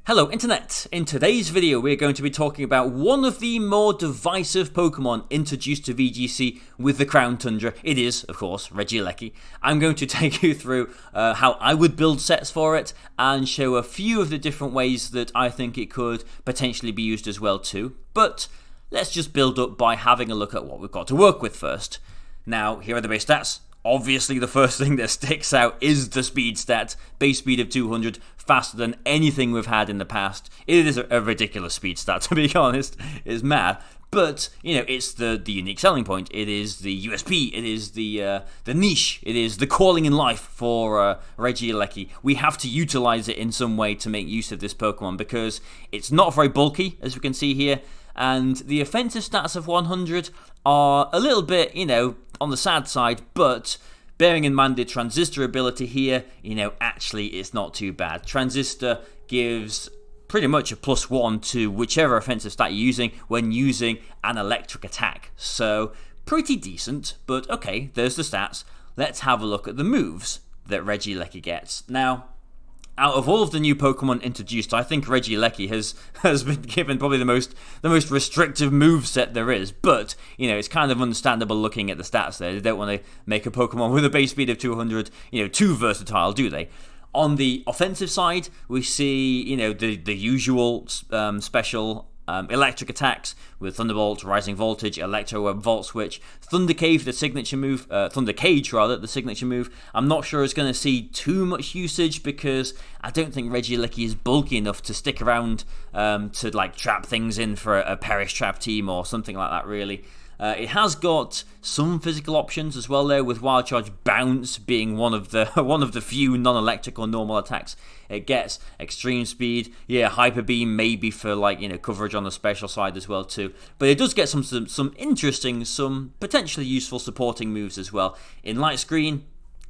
Hello Internet! In today's video we're going to be talking about one of the more divisive Pokemon introduced to VGC with the Crown Tundra. It is, of course, Regieleki. I'm going to take you through how I would build sets for it and show a few of the different ways that I think it could potentially be used as well too. But let's just build up by having a look at what we've got to work with first. Now, here are the base stats. Obviously, the first thing that sticks out is the speed stat. Base speed of 200, faster than anything we've had in the past. It is a ridiculous speed stat, to be honest. It's mad. But, you know, it's the unique selling point. It is the USP. It is the niche. It is the calling in life for Regieleki. We have to utilize it in some way to make use of this Pokemon because it's not very bulky, as we can see here. And the offensive stats of 100 are a little bit, you know, on the sad side, but bearing in mind the Transistor ability here, you know, actually it's not too bad. Transistor gives pretty much a +1 to whichever offensive stat you're using when using an electric attack. So, pretty decent, but okay, there's the stats. Let's have a look at the moves that Regieleki gets. Now, out of all of the new Pokemon introduced, I think Regieleki has been given probably the most restrictive moveset there is. But, you know, it's kind of understandable looking at the stats there. They don't want to make a Pokemon with a base speed of 200, you know, too versatile, do they? On the offensive side, we see, you know, the usual special electric attacks with Thunderbolt, Rising Voltage, Electro Web, Volt Switch, Thunder Cage, the signature move, Thunder Cage rather, the signature move. I'm not sure it's going to see too much usage because I don't think Regieleki is bulky enough to stick around to like trap things in for a Perish Trap team or something like that really. It has got some physical options as well there, with Wild Charge Bounce being one of the few non-electric or normal attacks it gets. Extreme Speed, yeah, Hyper Beam maybe for like, you know, coverage on the special side as well too. But it does get some interesting, some potentially useful supporting moves as well. In Light Screen,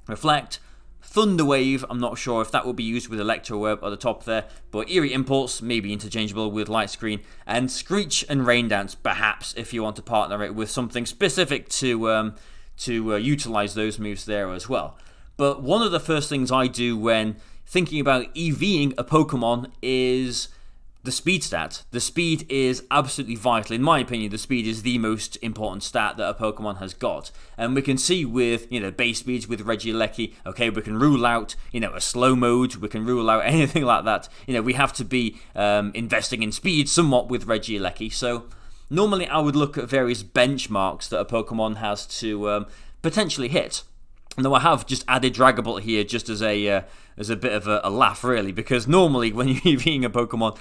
Reflect, Thunder Wave, I'm not sure if that will be used with Electro Web at the top there, but Eerie Impulse may be interchangeable with Light Screen, and Screech and Rain Dance, perhaps, if you want to partner it with something specific to utilize those moves there as well. But one of the first things I do when thinking about EVing a Pokemon is the speed stat. The speed is absolutely vital. In my opinion, the speed is the most important stat that a Pokemon has got. And we can see with, you know, base speeds with Regieleki, okay, we can rule out, you know, a slow mode, we can rule out anything like that. You know, we have to be investing in speed somewhat with Regieleki. So normally I would look at various benchmarks that a Pokemon has to potentially hit. Though I have just added Dragapult here just as a bit of a laugh, really, because normally when you're EVing a Pokemon,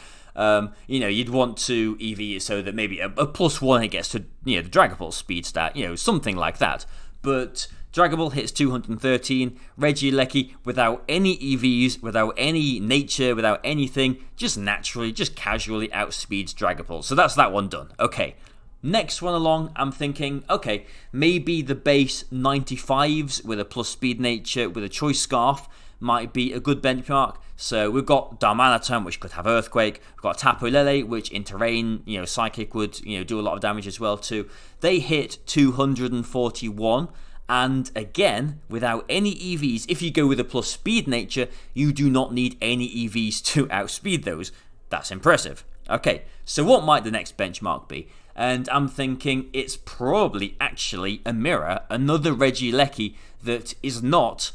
you know, you'd want to EV it so that maybe a +1 it gets to, you know, the Dragapult speed stat, you know, something like that. But Dragapult hits 213, Regieleki without any EVs, without any nature, without anything, just naturally, just casually outspeeds Dragapult. So that's that one done. Okay. Next one along, I'm thinking, okay, maybe the base 95s with a plus speed nature with a choice scarf might be a good benchmark. So we've got Darmanitan, which could have Earthquake. We've got Tapu Lele, which in terrain, you know, Psychic would, you know, do a lot of damage as well too. They hit 241. And again, without any EVs, if you go with a plus speed nature, you do not need any EVs to outspeed those. That's impressive. Okay, so what might the next benchmark be? And I'm thinking it's probably actually a mirror, another Regieleki that is not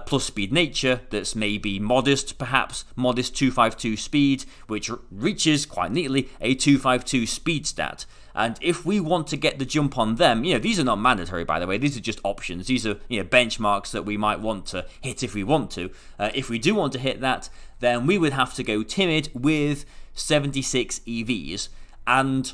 plus speed nature, that's maybe modest, perhaps modest 252 speed, which reaches quite neatly a 252 speed stat. And if we want to get the jump on them, you know, these are not mandatory, by the way, these are just options. These are, you know, benchmarks that we might want to hit if we want to. If we do want to hit that, then we would have to go Timid with 76 EVs. And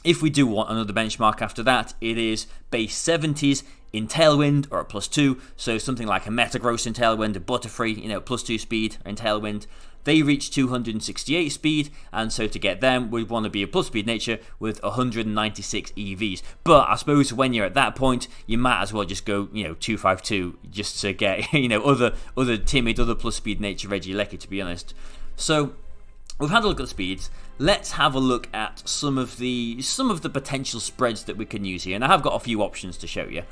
if we do want another benchmark after that, it is base 70s in Tailwind or a +2, so something like a Metagross in Tailwind, a Butterfree, you know, +2 speed in Tailwind. They reach 268 speed, and so to get them, we'd want to be a plus speed nature with 196 EVs. But I suppose when you're at that point, you might as well just go, you know, 252 just to get, you know, other timid, other plus speed nature Regieleki, to be honest. So we've had a look at the speeds. Let's have a look at some of the potential spreads that we can use here, and I have got a few options to show you.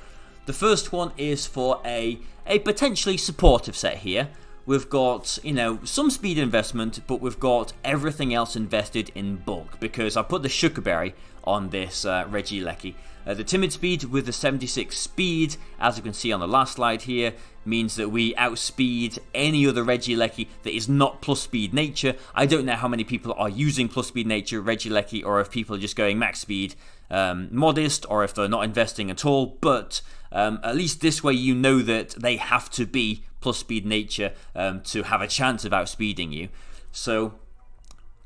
The first one is for a potentially supportive set here, we've got, you know, some speed investment, but we've got everything else invested in bulk, because I put the Sugarberry on this Regieleki. The timid speed with the 76 speed, as you can see on the last slide here, means that we outspeed any other Regieleki that is not plus speed nature. I don't know how many people are using plus speed nature Regieleki, or if people are just going max speed modest, or if they're not investing at all, but at least this way you know that they have to be plus speed nature to have a chance of outspeeding you. So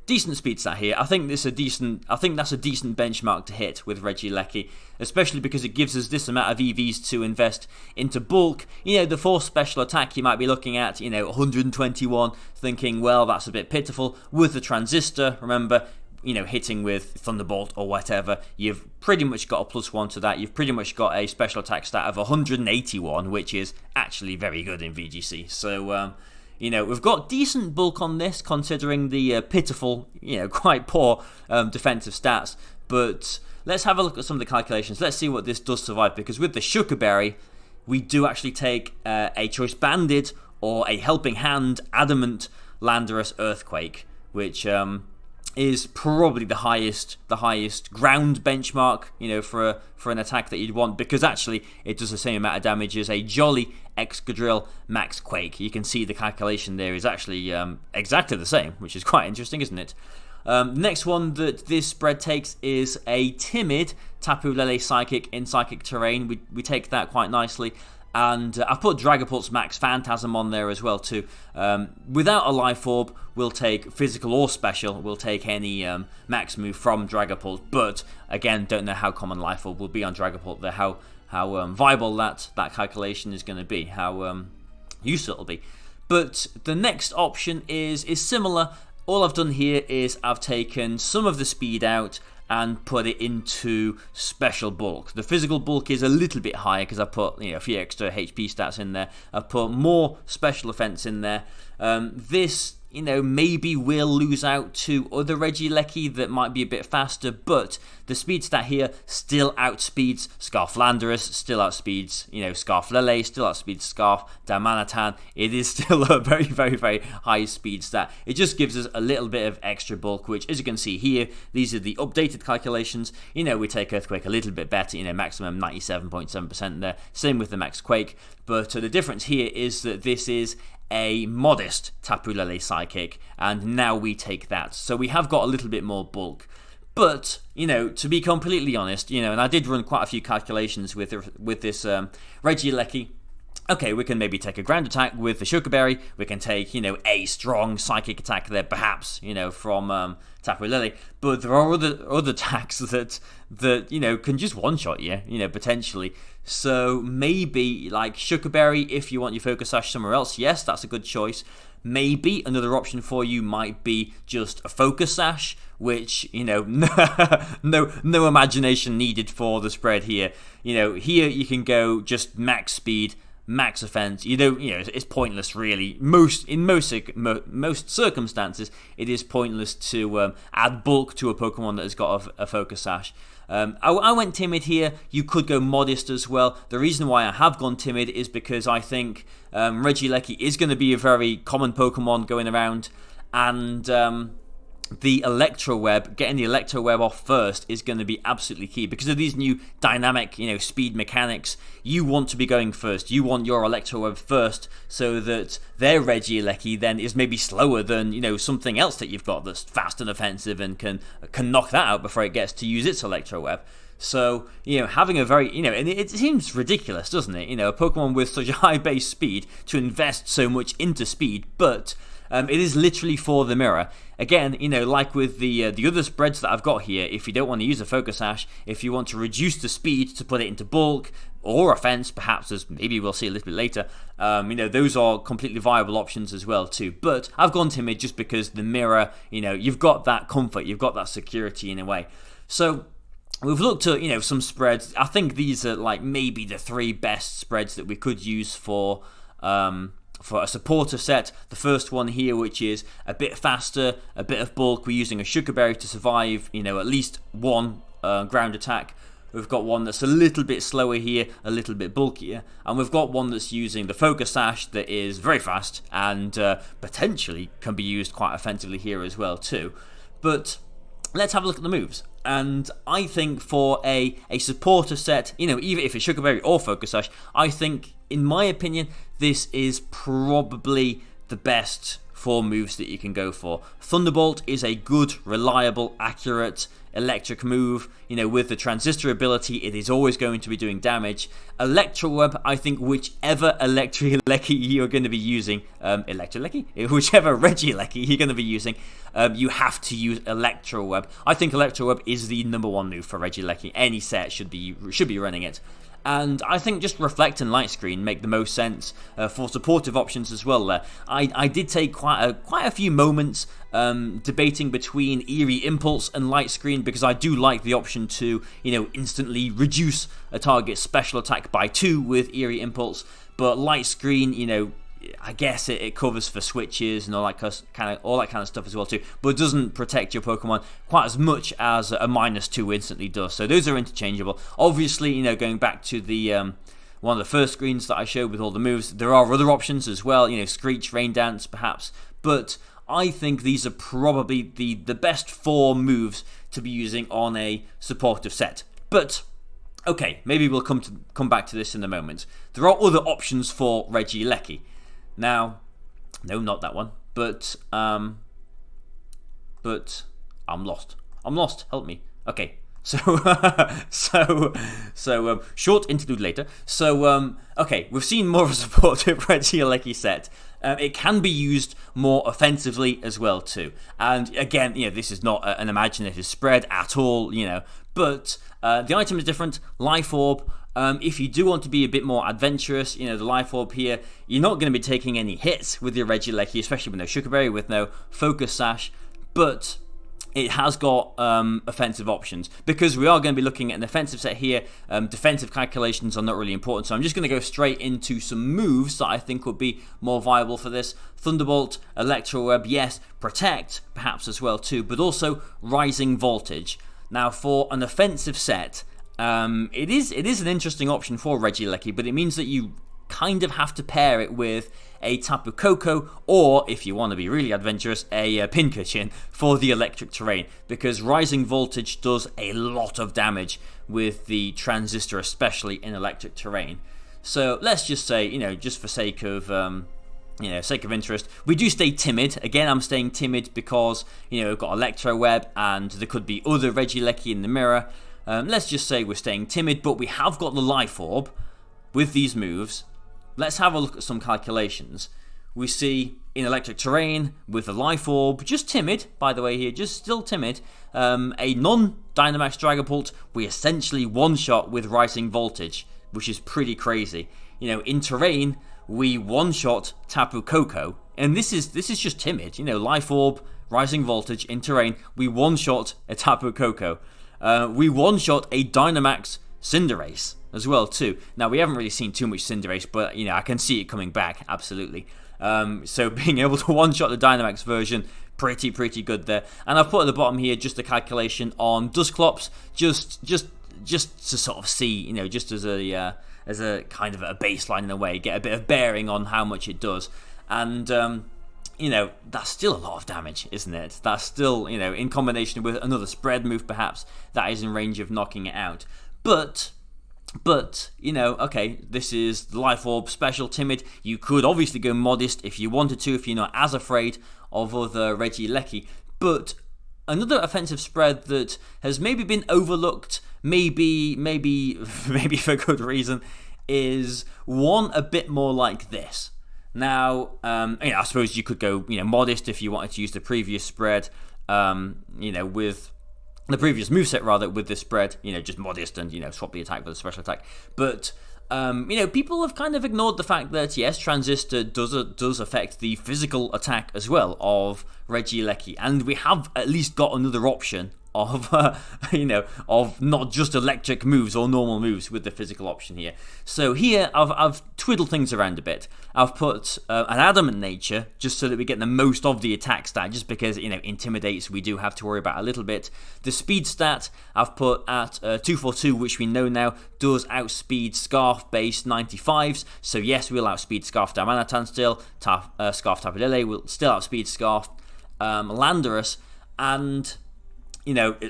decent speed stat here. I think that's a decent benchmark to hit with Regieleki, especially because it gives us this amount of EVs to invest into bulk. You know, the force special attack you might be looking at, you know, 121, thinking, well, that's a bit pitiful. With the transistor, remember, you know, hitting with Thunderbolt or whatever, you've pretty much got a +1 to that. You've pretty much got a special attack stat of 181, which is actually very good in VGC. So, you know, we've got decent bulk on this, considering the pitiful, you know, quite poor defensive stats. But let's have a look at some of the calculations. Let's see what this does survive, because with the Sugarberry, we do actually take a Choice Banded or a Helping Hand Adamant Landorus Earthquake, which is probably the highest ground benchmark, you know, for an attack that you'd want, because actually it does the same amount of damage as a Jolly Excadrill Max Quake. You can see the calculation there is actually exactly the same, which is quite interesting, isn't it? The next one that this spread takes is a timid Tapu Lele Psychic in Psychic Terrain. We take that quite nicely. And I've put Dragapult's Max Phantasm on there as well too. Without a Life Orb, we'll take Physical or Special. We'll take any Max move from Dragapult. But again, don't know how common Life Orb will be on Dragapult there. How viable that calculation is going to be. How useful it'll be. But the next option is similar. All I've done here is I've taken some of the speed out and put it into special bulk. The physical bulk is a little bit higher because I put, you know, a few extra HP stats in there. I've put more special offense in there. This, you know, maybe will lose out to other Regieleki that might be a bit faster, but the speed stat here still outspeeds Scarf Landorus, still outspeeds, you know, Scarf Lele, still outspeeds Scarf Darmanitan. It is still a very, very, very high speed stat. It just gives us a little bit of extra bulk, which, as you can see here, these are the updated calculations. You know, we take Earthquake a little bit better, you know, maximum 97.7% there. Same with the Max Quake, but the difference here is that this is a modest Tapu Lele Psychic, and now we take that. So we have got a little bit more bulk. But, you know, to be completely honest, you know, and I did run quite a few calculations with this Regieleki. Okay, we can maybe take a ground attack with the Sugarberry. We can take, you know, a strong psychic attack there, perhaps, you know, from Tapu Lele. But there are other attacks that you know, can just one-shot you, you know, potentially. So maybe like Sugarberry, if you want your Focus Sash somewhere else, yes, that's a good choice. Maybe another option for you might be just a Focus Sash, which, you know, no imagination needed for the spread here. You know, here you can go just max speed, max offense. You know, it's pointless really. In most circumstances, it is pointless to add bulk to a Pokemon that has got a Focus Sash. I went timid here. You could go modest as well. The reason why I have gone timid is because I think Regieleki is going to be a very common Pokemon going around, and the Electro Web, getting the Electro Web off first is going to be absolutely key because of these new dynamic, you know, speed mechanics. You want to be going first. You want your Electro Web first, so that their Regieleki then is maybe slower than, you know, something else that you've got that's fast and offensive and can knock that out before it gets to use its Electro Web. So, you know, having a very, you know, and it seems ridiculous, doesn't it? You know, a Pokemon with such a high base speed to invest so much into speed, but it is literally for the mirror. Again, you know, like with the other spreads that I've got here, if you don't want to use a Focus Sash, if you want to reduce the speed to put it into bulk or offense, perhaps, as maybe we'll see a little bit later, you know, those are completely viable options as well too. But I've gone timid just because the mirror, you know, you've got that comfort, you've got that security in a way. So we've looked at, you know, some spreads. I think these are like maybe the three best spreads that we could use for a supporter set. The first one here, which is a bit faster, a bit of bulk. We're using a Sugarberry to survive, you know, at least one ground attack. we've got one that's a little bit slower here, a little bit bulkier, and we've got one that's using the focus sash that is very fast and potentially can be used quite offensively here as well too. But let's have a look at the moves. And I think for a supporter set, even if it's Sugar Berry or Focus Sash, I think, in my opinion, this is probably the best 4 moves that you can go for. Thunderbolt is a good, reliable, accurate electric move. With the transistor ability, it is always going to be doing damage. Electro Web, I think whichever Regieleki you're going to be using, whichever Regieleki you're going to be using, you have to use Electro Web. I think Electro Web is the #1 move for Regieleki. Any set should be running it. And I think just Reflect and Light Screen make the most sense for supportive options as well there. I did take quite a few moments debating between Eerie Impulse and Light Screen, because I do like the option to, instantly reduce a target's special attack by 2 with Eerie Impulse. But Light Screen, I guess it covers for switches and all that kind of stuff as well too, but it doesn't protect your Pokemon quite as much as a -2 instantly does. So those are interchangeable. Obviously, going back to the one of the first screens that I showed with all the moves, there are other options as well. Screech, Rain Dance, perhaps. But I think these are probably the best 4 moves to be using on a supportive set. But okay, maybe we'll come back to this in a moment. There are other options for Regieleki. Now, no, not that one. But I'm lost. Help me. Okay. So short interlude later. Okay, we've seen more of a supportive Regieleki set. It can be used more offensively as well too. And again, this is not an imaginative spread at all. But the item is different. Life Orb. If you do want to be a bit more adventurous, the Life Orb here, you're not going to be taking any hits with your Regieleki, especially with no Sugar Berry, with no Focus Sash, but it has got offensive options, because we are going to be looking at an offensive set here. Defensive calculations are not really important, so I'm just going to go straight into some moves that I think would be more viable for this. Thunderbolt, Electro Web, yes, Protect, perhaps as well too, but also Rising Voltage. Now, for an offensive set, it is an interesting option for Regieleki, but it means that you kind of have to pair it with a Tapu Koko, or if you want to be really adventurous, a Pincushion for the electric terrain, because Rising Voltage does a lot of damage with the Transistor, especially in electric terrain. So let's just say, just for sake of interest, we do stay timid. Again, I'm staying timid because, we've got Electro Web, and there could be other Regieleki in the mirror. Let's just say we're staying timid, but we have got the Life Orb with these moves. Let's have a look at some calculations. We see in electric terrain with the Life Orb, just timid, by the way here, just still timid, a non-Dynamax Dragapult, we essentially one-shot with Rising Voltage, which is pretty crazy. In terrain, we one-shot Tapu Koko, and this is just timid. Life Orb, Rising Voltage, in terrain, we one-shot a Tapu Koko. We one-shot a Dynamax Cinderace as well too. Now, we haven't really seen too much Cinderace, but I can see it coming back, absolutely. So being able to one-shot the Dynamax version, pretty good there. And I've put at the bottom here just a calculation on Dusclops, just to sort of see, just as a kind of a baseline in a way, get a bit of bearing on how much it does. And that's still a lot of damage, isn't it? That's still, in combination with another spread move perhaps, that is in range of knocking it out. But okay, this is the Life Orb special timid. You could obviously go Modest if you wanted to, if you're not as afraid of other Regieleki. But another offensive spread that has maybe been overlooked, maybe for good reason, is one a bit more like this. Now, I suppose you could go, Modest if you wanted to use the previous spread, with the previous moveset rather, with this spread, just Modest and, swap the attack for the special attack. But, people have kind of ignored the fact that, yes, Transistor does affect the physical attack as well of Regieleki, and we have at least got another option of of not just electric moves or normal moves with the physical option here. So here I've twiddled things around a bit. I've put an adamant nature just so that we get the most of the attack stat, just because intimidates we do have to worry about a little bit. The speed stat I've put at 242, which we know now does outspeed Scarf based 95s. So yes, we'll outspeed Scarf Darmanitan still. Scarf Tapu Lele will still outspeed Scarf Landorus, and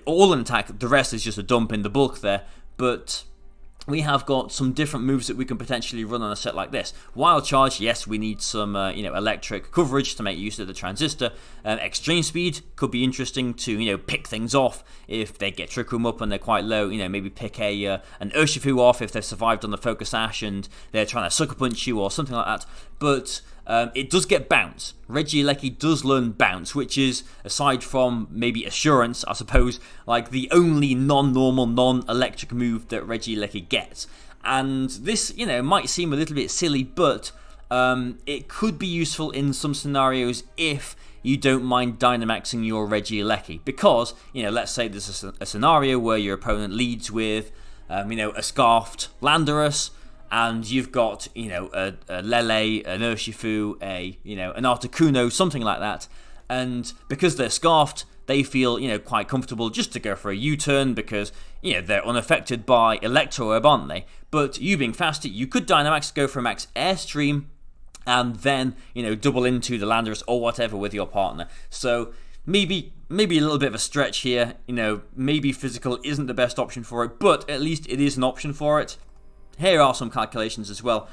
all in attack. The rest is just a dump in the bulk there, but we have got some different moves that we can potentially run on a set like this. Wild Charge, yes, we need some electric coverage to make use of the Transistor. Extreme Speed could be interesting to pick things off if they get Trick Room up and they're quite low. Maybe pick an Urshifu off if they've survived on the Focus Ash and they're trying to Sucker Punch you or something like that. But it does get Bounce. Regieleki does learn Bounce, which is, aside from maybe Assurance, I suppose, like the only non-normal, non-electric move that Regieleki gets. And this, might seem a little bit silly, but it could be useful in some scenarios if you don't mind Dynamaxing your Regieleki. Because, let's say there's a scenario where your opponent leads with, a Scarfed Landorus, and you've got, a Lele, an Urshifu, an Articuno, something like that. And because they're Scarfed, they feel, quite comfortable just to go for a U-turn because, they're unaffected by Electro Web, aren't they? But you being faster, you could Dynamax, go for a max Airstream, and then, double into the Landorus or whatever with your partner. So maybe a little bit of a stretch here. Maybe physical isn't the best option for it, but at least it is an option for it. Here are some calculations as well.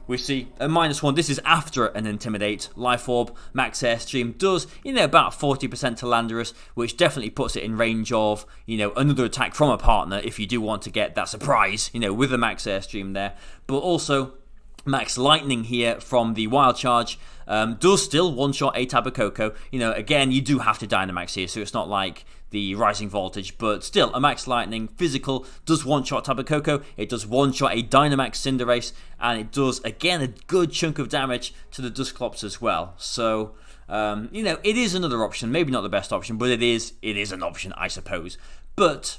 We see a -1, this is after an Intimidate. Life Orb, Max Airstream does, about 40% to Landorus, which definitely puts it in range of, another attack from a partner if you do want to get that surprise, with the Max Airstream there. But also, Max Lightning here from the Wild Charge does still one-shot a Tapu Koko. Again, you do have to Dynamax here, so it's not like the Rising Voltage, but still, a Max Lightning physical does one-shot Tapu Koko, it does one-shot a Dynamax Cinderace, and it does, again, a good chunk of damage to the Dusclops as well. So, it is another option, maybe not the best option, but it is an option, I suppose. But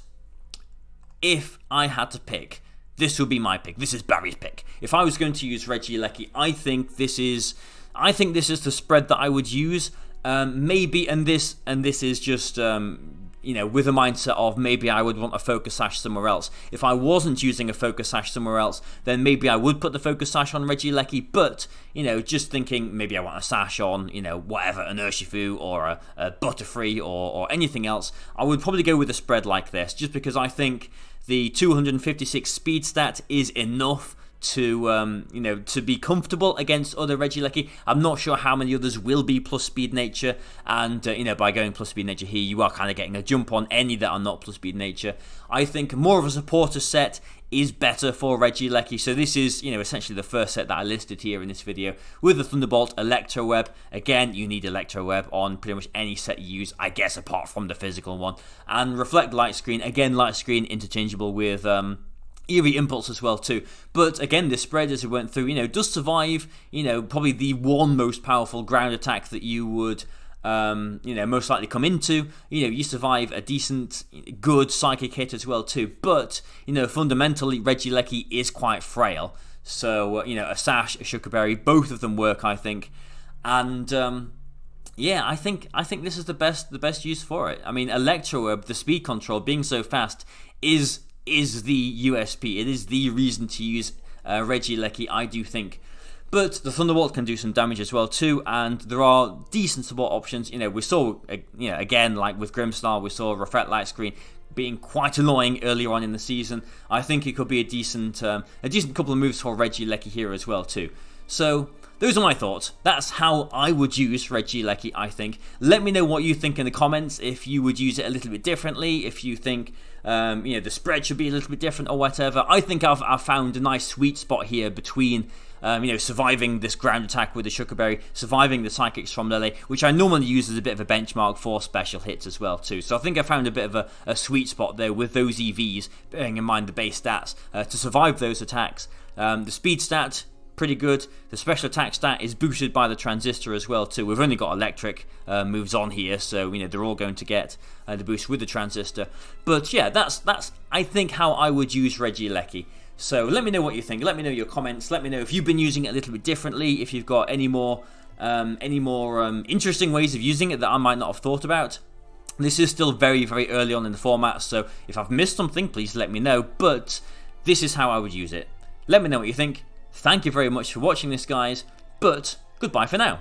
if I had to pick, this would be my pick. This is Barry's pick. If I was going to use Regieleki, I think this is the spread that I would use. Maybe, and this is just with a mindset of maybe I would want a Focus Sash somewhere else. If I wasn't using a Focus Sash somewhere else, then maybe I would put the Focus Sash on Regieleki, but, just thinking maybe I want a Sash on, whatever, an Urshifu or a Butterfree or anything else, I would probably go with a spread like this, just because I think the 256 speed stat is enough to to be comfortable against other Regieleki. I'm not sure how many others will be plus speed nature, and by going plus speed nature here, you are kind of getting a jump on any that are not plus speed nature. I think more of a supporter set is better for Regieleki, so this is essentially the first set that I listed here in this video with the Thunderbolt, Electro Web. Again, you need Electro Web on pretty much any set you use, I guess, apart from the physical one, and Reflect Light Screen. Again, Light Screen interchangeable with Eerie Impulse as well too. But again, this spread, as we went through, does survive, probably the one most powerful ground attack that you would, most likely come into. You survive a decent, good psychic hit as well too. But, fundamentally, Regieleki is quite frail. So, a Sash, a Sugar Berry, both of them work, I think. And, I think this is the best use for it. I mean, Electro Web, the speed control, being so fast, is the USP. It is the reason to use Regieleki, I do think. But the Thunderbolt can do some damage as well too, and there are decent support options. We saw, again, like with Grimmsnarl, we saw Reflect Light Screen being quite annoying earlier on in the season. I think it could be a decent couple of moves for Regieleki here as well too. So those are my thoughts. That's how I would use Regieleki, I think. Let me know what you think in the comments, if you would use it a little bit differently, if you think the spread should be a little bit different or whatever. I think I've found a nice sweet spot here between surviving this ground attack with the Sugar Berry, surviving the Psychics from Lele, which I normally use as a bit of a benchmark for special hits as well too. So I think I found a bit of a sweet spot there with those EVs, bearing in mind the base stats, to survive those attacks. The speed stat, pretty good. The special attack stat is boosted by the transistor as well too. We've only got electric moves on here, so they're all going to get the boost with the transistor. But yeah, that's I think how I would use Regieleki. So let me know what you think. Let me know your comments. Let me know if you've been using it a little bit differently. If you've got any more interesting ways of using it that I might not have thought about. This is still very, very early on in the format, so if I've missed something, please let me know. But this is how I would use it. Let me know what you think. Thank you very much for watching this, guys. But goodbye for now.